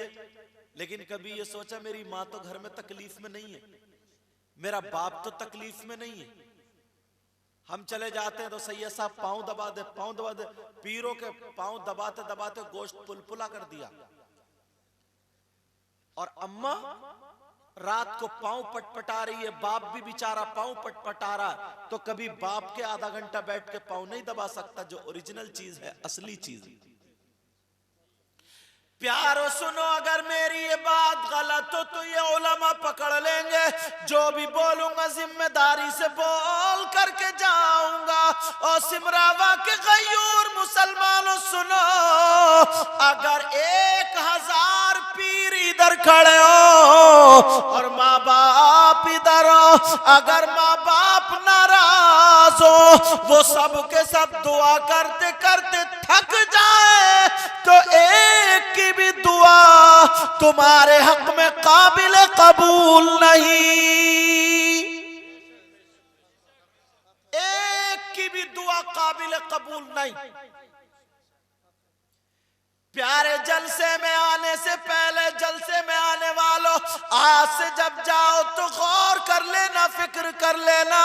चाहिए, लेकिन कभी ये सोचा मेरी माँ तो घर में तकलीफ में नहीं है, मेरा बाप तो तकलीफ में नहीं है। हम चले जाते हैं तो सैयद साहब पांव दबा दे, पांव दबा दे, पीरों के पांव दबाते दबाते गोश्त पुलपुला कर दिया। और अम्मा रात को पांव पटपटा रही है, बाप भी बेचारा पांव पटपटा रहा, तो कभी बाप के आधा घंटा बैठ के पांव नहीं दबा सकता, जो ओरिजिनल चीज है, असली चीज। प्यारो सुनो, अगर मेरी ये बात गलत हो तो ये उलमा पकड़ लेंगे, जो भी बोलूंगा जिम्मेदारी से बोल करके जाऊंगा। और सिमरावा के गयूर मुसलमानों सुनो, अगर 1000 पीर इधर खड़े हो और माँ बाप इधर हो, अगर माँ बाप नाराज हो, वो सब के सब दुआ करते करते थक जाए, तो एक की भी दुआ तुम्हारे हक में काबिल कबूल नहीं। एक की भी दुआ काबिल कबूल नहीं। प्यारे जलसे में आने से पहले, जलसे में आने वालों, आज से जब जाओ तो गौर कर लेना, फिक्र कर लेना।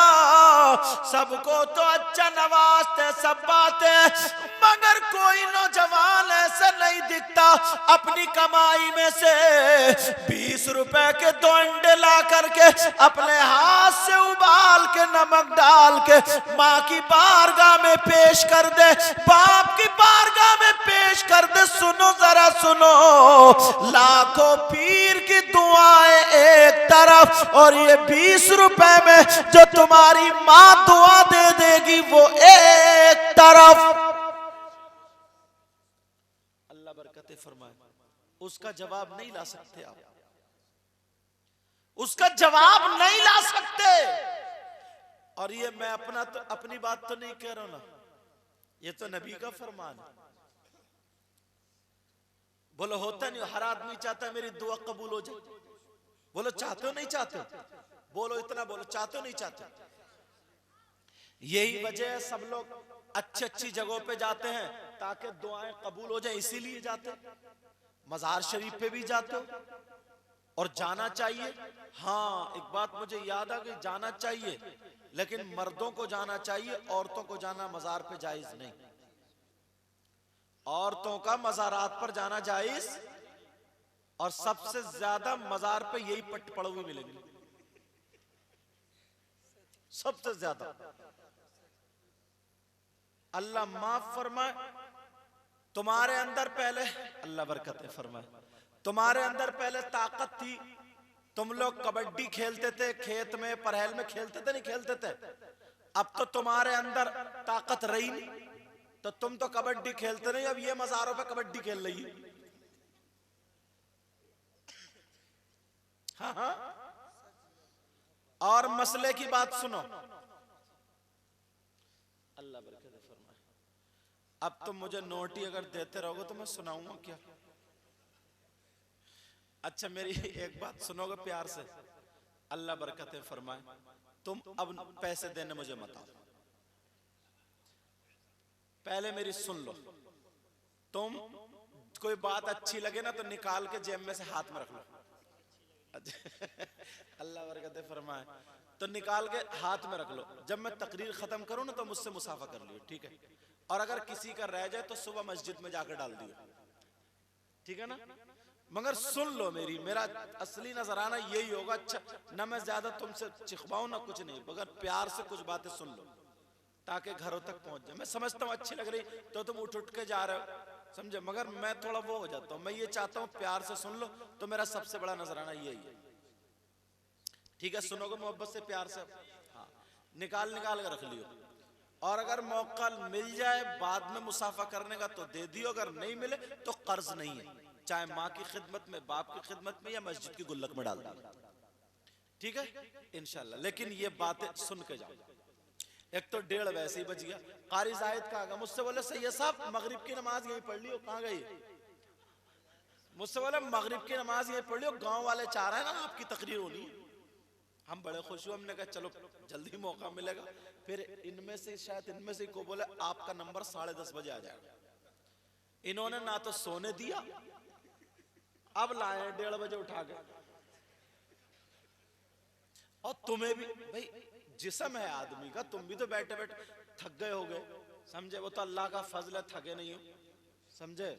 सबको तो अच्छा नवाजते सब बातें, मगर कोई नौजवान ऐसा नहीं दिखता अपनी कमाई में से 20 रुपए के 2 अंडे ला करके अपने हाथ से उबाल के नमक डाल के माँ की बारगाह में पेश कर दे, बाप की बारगाह में पेश कर दे। सुनो जरा सुनो, लाखों पीर की दुआएं एक तरफ, और ये 20 रुपए में जो तुम्हारी माँ दुआ दे देगी वो एक तरफ। अल्लाह बरकतें फरमाए। उसका जवाब नहीं ला सकते आप, उसका जवाब नहीं ला सकते। और ये मैं अपनी बात तो नहीं कह रहा हूं ना, ये तो नबी का फरमान है। बोलो होता नहीं, हर आदमी चाहता है मेरी दुआ कबूल हो जाए। बोलो चाहते हो नहीं चाहते? बोलो इतना बोलो, चाहते हो नहीं चाहते? यही वजह है सब लोग अच्छी अच्छी जगहों पे जाते हैं ताकि दुआएं कबूल हो जाए, इसीलिए जाते। मजार शरीफ पे भी जाते हो और जाना चाहिए। हाँ, एक बात मुझे याद आ गई, जाना चाहिए, लेकिन मर्दों को जाना चाहिए, औरतों को जाना मजार पे जायज नहीं। औरतों का मजारात पर जाना जायज, और सबसे ज्यादा मजार पे यही पटपड़वी मिलेंगे, सबसे ज्यादा। अल्लाह माफ फरमाए। तुम्हारे अंदर पहले, अल्लाह बरकतें फरमाए, तुम्हारे अंदर पहले ताकत थी, तुम लोग कबड्डी खेलते थे, खेत में परहेल में खेलते थे, नहीं खेलते थे? अब तो तुम्हारे अंदर ताकत रही नहीं, तो तुम तो कबड्डी खेलते नहीं, अब ये मज़ारों पे कबड्डी खेल रही है। हाँ हाँ। और मसले की बात सुनो, अल्लाह बरकत फरमाए। अब तुम मुझे नोट ही अगर देते रहोगे तो मैं सुनाऊंगा क्या? अच्छा मेरी एक बात सुनोगे प्यार से, अल्लाह बरकतें फरमाए। तुम अब पैसे देने मुझे मत आओ, पहले मेरी सुन लो। तुम कोई बात अच्छी लगे ना तो निकाल के जेब में से हाथ में रख लो। अल्लाह बरकतें फरमाए। तो निकाल के हाथ में रख लो, जब मैं तकरीर खत्म करूं ना तो मुझसे मुसाफा कर लियो, ठीक है? और अगर किसी का रह जाए तो सुबह मस्जिद में जाकर डाल दियो, ठीक है ना? मगर सुन लो मेरा असली नजराना यही होगा। अच्छा ना मैं ज्यादा तुमसे चिखवाऊं ना कुछ नहीं, मगर प्यार से कुछ बातें सुन लो ताकि घरों तक पहुंच जाए। मैं समझता हूँ अच्छी लग रही तो तुम उठ के जा रहे हो, समझे? मगर मैं थोड़ा वो हो जाता हूँ। मैं ये चाहता हूँ प्यार से सुन लो, तो मेरा सबसे बड़ा नजराना यही है, ठीक है? सुनोगे मोहब्बत से, प्यार से? हाँ, निकाल के रख लियो। और अगर मौका मिल जाए बाद में मुसाफा करने का तो दे दियो, अगर नहीं मिले तो कर्ज नहीं है, चाहे माँ की खिदमत में, बाप की खिदमत में, या मस्जिद की गुल्लक में डाल दो, ठीक है? इंशाल्लाह। लेकिन ये बातें सुन के जाओ। एक तो 1:30 वैसे ही बज गया। कारी जाहिद कहाँ गया? मुझसे बोले सैयद साहब मगरिब की नमाज यहीं पढ़ लियो। कहाँ गई? मुझसे बोले मगरिब की नमाज यहीं पढ़ लियो, गांव वाले चाह रहे हैं ना आपकी तकरीर होनी है। हम बड़े खुश हुए, हमने कहा चलो जल्दी मौका मिलेगा। फिर इनमें से शायद इनमें से को बोले आपका नंबर 10:30 बजे आ जाएगा। इन्होंने ना तो सोने दिया अब लाए 1:30 बजे उठा के। और तुम्हें भी भाई जिस्म है आदमी का, तुम भी तो बैठे बैठे थक गए होगे, समझे? वो तो अल्लाह का फजल है, थके नहीं हो, समझे?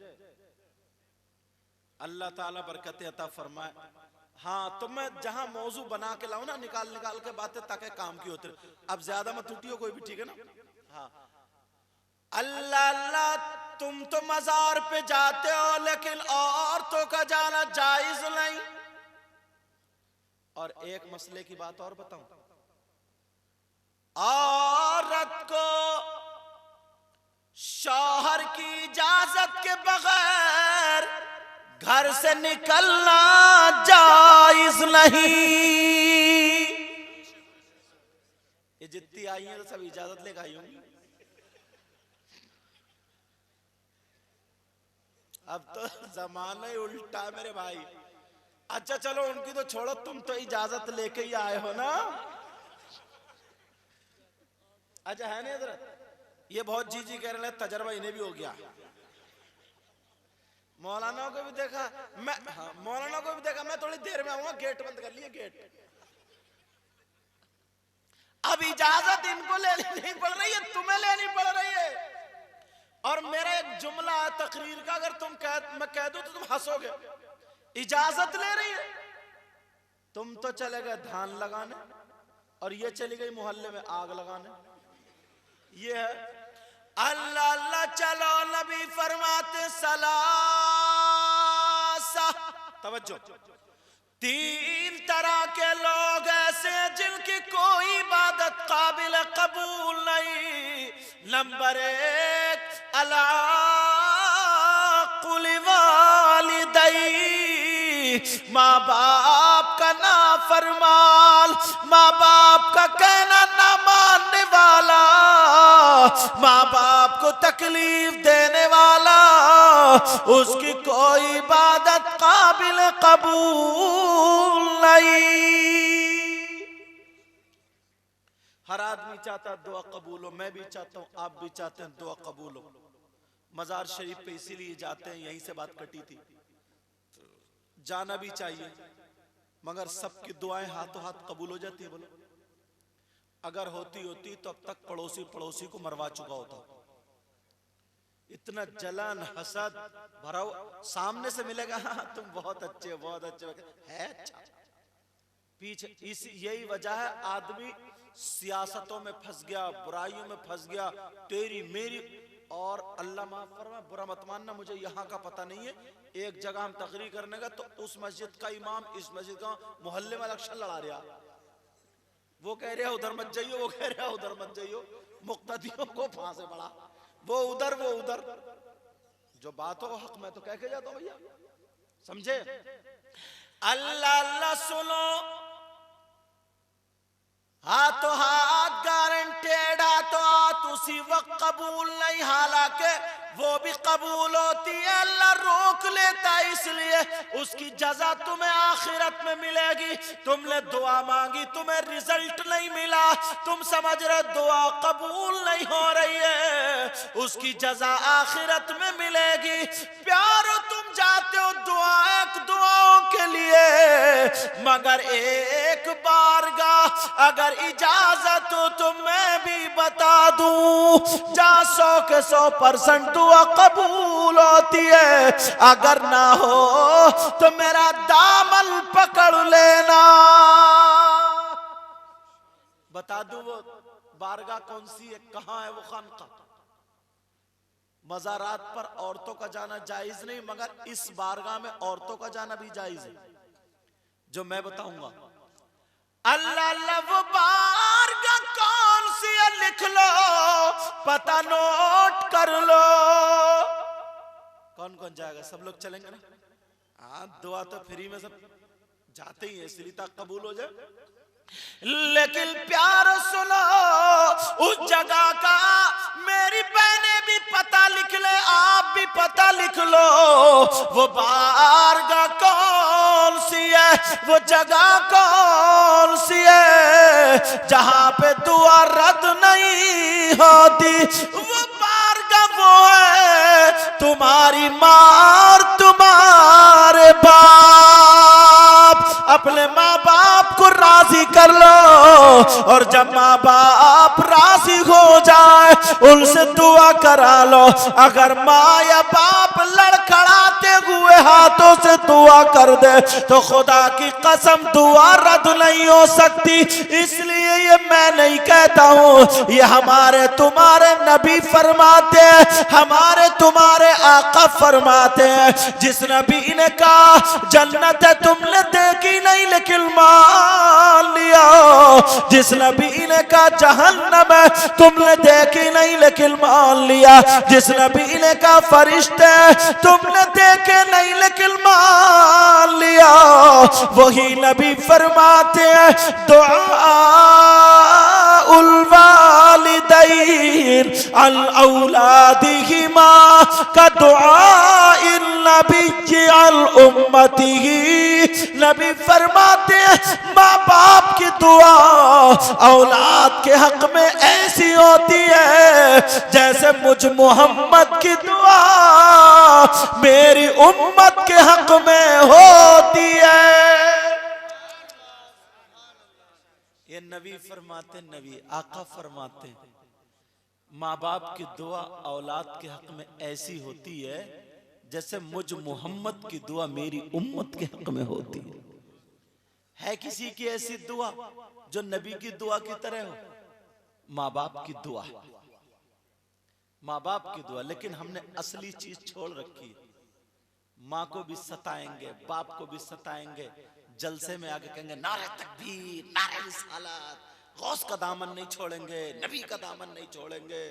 अल्लाह ताला बरकत अता फरमाए। हाँ, तो मैं जहां मौजू बना के लाऊं ना, निकाल निकाल के बातें ताकि काम की होती। अब ज्यादा मत उठियो कोई भी, ठीक है ना? हाँ, अल्लाह अल्लाह, तुम तो मजार पे जाते हो लेकिन औरतों का जाना जायज नहीं। और एक मसले की बात और बताऊं, औरत को शौहर की इजाजत के बगैर घर से निकलना जायज नहीं। ये जितनी आई है तो सब इजाजत लेकर आई होंगी। अब तो जमाना ही उल्टा है मेरे भाई। अच्छा चलो उनकी तो छोड़ो, तुम तो इजाजत लेके ही आए हो ना। अच्छा है नहीं इधर, ये बहुत जी कह रहे हैं, तजर्बा इन्हें भी हो गया। मौलाना को भी देखा मैं, हाँ, मौलाना को भी देखा मैं, थोड़ी देर में आऊंगा, गेट बंद कर लिए गेट। अब इजाजत इनको लेनी नहीं पड़ रही है, तुम्हें लेनी पड़ रही है। और मेरा एक जुमला है तकरीर का, अगर मैं कह दूं तो तुम हंसोगे। इजाजत ले रही है, तुम तो चले गए धान लगाने और ये चली गई मोहल्ले में आग लगाने। ये है अल्लाह अल्लाह। चलो नबी फरमाते सलासा, तवज्जो, 3 तरह के लोग ऐसे जिनकी कोई इबादत काबिल कबूल नहीं। नंबर 1, अला कुल वालिदै, माँ बाप का नाफरमान, माँ बाप का कहना ना मानने वाला, माँ बाप को तकलीफ देने वाला, उसकी कोई इबादत काबिल कबूल नहीं। हर आदमी चाहता है दुआ कबूल हो, मैं भी चाहता हूं, आप भी चाहते हैं दुआ कबूल हो। मजार शरीफ पे इसीलिए जाते हैं, यहीं से बात कटी थी। जाना भी चाहिए, मगर सबकी दुआएं हाथों हाथ कबूल हो जाती है? बोलो, अगर होती होती तो अब तक पड़ोसी पड़ोसी को मरवा चुका होता। इतना जलन हसद भरा सामने से मिलेगा, हाँ तुम बहुत अच्छे हो, बहुत अच्छे है, अच्छा पीछे। इस यही वजह है आदमी सियासतों में फंस गया, बुराइयों में फंस गया, तेरी मेरी। और अल्लाह माफ फरमाए, बुरा मत मानना, मुझे यहाँ का पता नहीं है। एक जगह हम तकरीर करने का, तो उस मस्जिद का इमाम इस मस्जिद का मोहल्ले में इलेक्शन लड़ा रहा, वो कह रहे उधर मत जाइयो, वो कह रहे उधर मत जाइयो, मुक्तदियों को फांसे पड़ा, वो उधर वो उधर। जो बात हो हक में तो कह के जाता हूं भैया, समझे? अल्लाह अल्लाह सुनो, हाथों हाथ गारंटेड, हाथों हाथ उसी वक्त कबूल नहीं, हालांकि वो भी कबूल होती है, अल्लाह रोक लेता है, इसलिए उसकी जजा तुम्हें आखिरत में मिलेगी। तुमने दुआ मांगी, तुम्हें रिजल्ट नहीं मिला, तुम समझ रहे दुआ कबूल नहीं हो रही है, उसकी जजा आखिरत में मिलेगी। प्यारो तुम जाते हो दुआओं के लिए, मगर एक बारगाह अगर इजाजत हो तो मैं भी बता दूं, जा 100% दुआ कबूल होती है, अगर ना हो तो मेरा दामन पकड़ लेना। बता दूं वो बारगाह कौन सी है, कहां है वो खानका? मज़ारात पर औरतों का जाना जायज नहीं, मगर इस बारगाह में औरतों का जाना भी जायज है, जो मैं बताऊंगा। अल्लाह अल्लाह, वो बारगाह कौन सी है लिख लो, पता नोट कर लो। कौन कौन जाएगा? सब लोग चलेंगे ना? हाँ, दुआ तो फ्री में सब जाते ही है, इसलिए तक कबूल हो जाए। लेकिन प्यार सुनो, उस जगह का मेरी बहनें भी पता लिख ले, आप भी पता लिख लो, वो बारगाह कौन सी है, वो जगह कौन सी है, जहां पे दुआ रद्द नहीं होती। वो बारगाह वो है तुम्हारी माँ, तुम्हारे बाप, अपने माँ बाप को राजी कर लो, और जब माँ बाप राजी हो जाए उनसे दुआ करा लो। अगर माँ या बाप लड़खड़ाते हुए हाथों से दुआ कर दे तो खुदा की कसम दुआ रद्द नहीं हो सकती। इसलिए ये मैं नहीं कहता हूँ, ये हमारे तुम्हारे नबी फरमाते हैं, हमारे तुम्हारे आका फरमाते हैं। जिस नबी ने कहा जन्नत है तुमने देखी नहीं लेकिन मान लिया, जिस नबी ने कहा जहन्नम है तुमने देखी नहीं लेकिन मान लिया, जिस नबी ने कहा फरिश्ते तुमने देखे नहीं लेकिन मान लिया, वही नबी फरमाते हैं दुआ उल वालिदैन अल औलादिहिमा का दुआ इन नबी अल उम्मतिही। नबी फरमाते हैं माँ बाप की दुआ औलाद के हक में ऐसी होती है जैसे मुझ मोहम्मद की दुआ मेरी उम्मत के हक में होती है। ये नबी फरमाते, नबी आका फरमाते, माँ बाप की दुआ औलाद के हक में ऐसी होती है जैसे मुझ मोहम्मद की दुआ मेरी उम्मत के हक में होती है किसी की ऐसी दुआ जो नबी की दुआ की तरह हो? माँ बाप की दुआ, माँ बाप की दुआ। लेकिन हमने असली चीज छोड़ रखी है। माँ को भी सताएंगे, बाप को भी सताएंगे, जलसे में आके कहेंगे नारे तकबीर, नारे रिसालत, गौस का दामन नहीं छोड़ेंगे, नबी का दामन नहीं छोड़ेंगे,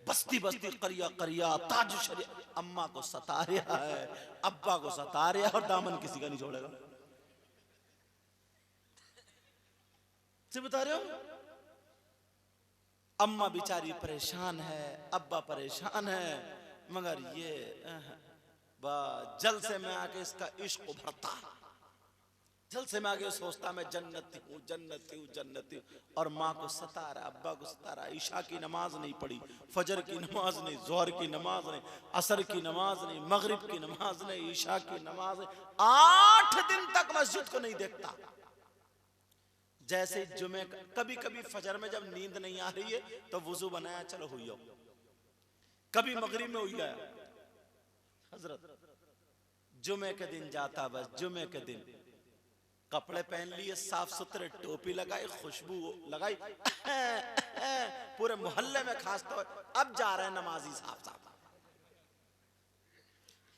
बस्ती बस्ती करिया करिया ताज शरिया। अम्मा को सता रहा है, अब्बा को सता रहा है, और दामन किसी का नहीं छोड़ेगा। से बता रहे हो, अम्मा बेचारी परेशान है, अब्बा परेशान है, मगर ये जलसे में आके इसका इश्क उभरता, जलसे में आके सोचता मैं जन्नती हूँ जन्नती हूँ जन्नती हूँ, और माँ को सता रहा, अब्बा को सता रहा। ईशा की नमाज नहीं पढ़ी, फजर की नमाज नहीं, जोहर की नमाज नहीं, असर की नमाज नहीं, मगरिब की नमाज नहीं, ईशा की नमाज नहीं, 8 दिन तक मस्जिद को नहीं देखता। जैसे जुमे कभी कभी फजर में जब नींद नहीं आ रही है तो वुजू बनाया, चलो हुई हो। कभी मगरिब में हुई आया, हजरत जुमे के दिन जाता, बस जुमे के दिन कपड़े पहन लिए साफ सुथरे, टोपी लगाई, खुशबू लगाई, पूरे मोहल्ले में खासतौर अब जा रहे हैं नमाजी साहब साहब,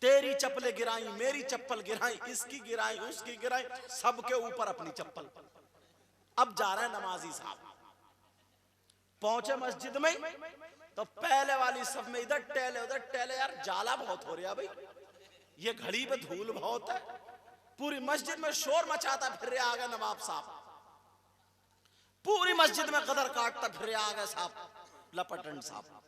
तेरी चप्पलें गिराई, मेरी चप्पल गिराई, इसकी गिराई, उसकी गिराई, सबके ऊपर अपनी चप्पल। अब जा रहे हैं नमाजी साहब। पहुंचे मस्जिद में तो पहले वाली सब में इधर टहले उधर टहले, यार जाला बहुत हो रहा भाई, ये घड़ी पे धूल बहुत है, पूरी मस्जिद में शोर मचाता फिर रहे आ गए नवाब साहब, पूरी मस्जिद में कदर काटता फिर रहे आ गए साहब लपटन साहब।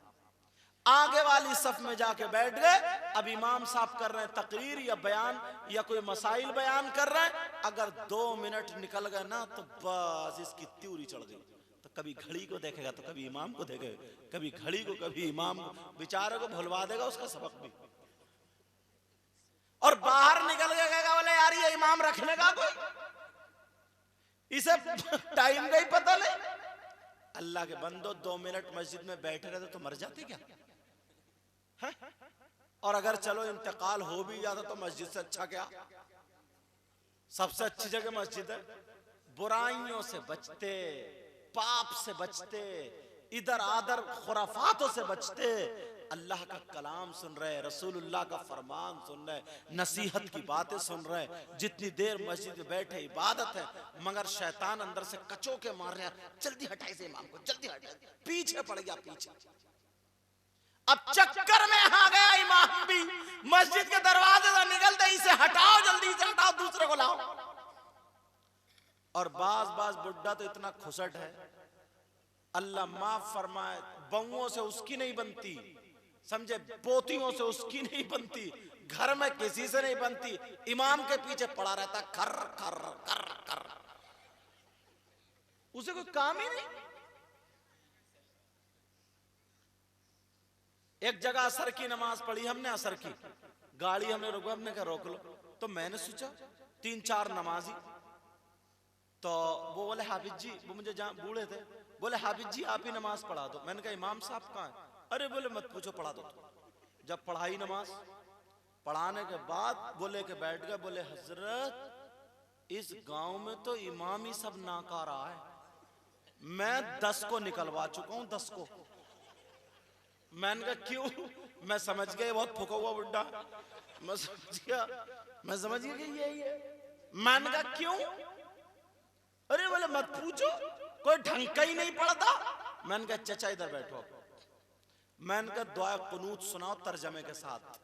आगे वाली सफ में जाके बैठ गए। अब इमाम साहब कर रहे हैं तकरीर या बयान या कोई मसाइल बयान कर रहे हैं, अगर 2 मिनट निकल गए ना तो बस इसकी त्यूरी चढ़ गई। तो कभी घड़ी को देखेगा तो कभी इमाम को देखेगा, कभी घड़ी को कभी इमाम को, बेचारे को भुलवा देगा उसका सबक भी। और बाहर निकल के कहेगा बोले यार ये इमाम रखने का कोई, इसे टाइम का ही पता नहीं। अल्लाह के बंदो 2 मिनट मस्जिद में बैठे रहते तो मर जाते क्या है? और अगर चलो इंतकाल हो भी जाता तो मस्जिद से अच्छा क्या? सबसे अच्छी जगह मस्जिद है। बुराइयों से बचते, पाप से बचते, इधर आदर खुराफातों से बचते, अल्लाह का कलाम सुन रहे, रसूलुल्लाह का फरमान सुन रहे, नसीहत की बातें सुन रहे। जितनी देर मस्जिद में बैठे इबादत है, मगर शैतान अंदर से कचो के मार रहा, जल्दी हटाइए से इमाम को, जल्दी हटाइए, पीछे पड़ गया पीछे। अब चक्कर में आ गया इमाम भी, मस्जिद के दरवाजे से निकलते इसे हटाओ, जल्दी से हटाओ, दूसरे को लाओ। और बाज बुड्ढा तो इतना खुसट है, अल्लाह माफ फरमाए, बहुओं से उसकी नहीं बनती, समझे, पोतियों से उसकी नहीं बनती, घर में किसी से नहीं बनती, इमाम के पीछे पड़ा रहता खर खर खर खर, उसे कोई काम ही नहीं। एक जगह असर की नमाज पढ़ी हमने, असर की गाड़ी हमने रोका, हमने कहा रोक लो। तो मैंने सोचा 3-4 नमाजी, तो वो बोले हाफिज जी, वो मुझे बूढ़े थे, बोले हाफिज जी आप ही नमाज पढ़ा दो। मैंने कहा इमाम साहब कहाँ है? अरे बोले मत पूछो, पढ़ा दो। जब पढ़ाई नमाज, पढ़ाने के बाद बोले के बैठ गए, बोले हजरत इस गांव में तो इमाम ही सब नाकारा है, मैं 10 को निकलवा चुका हूं, 10 को। मैंने कहा क्यों? मैं समझ गया बहुत फुका हुआ बुड्ढा, मैं समझ गया कि यही है। मैंने कहा क्यों? अरे बोले मत पूछो, कोई ढंग का ही नहीं पढ़ता। मैंने कहा चचा इधर बैठो। मैंने कहा दुआ कुनूत सुनाओ तर्जमे के साथ।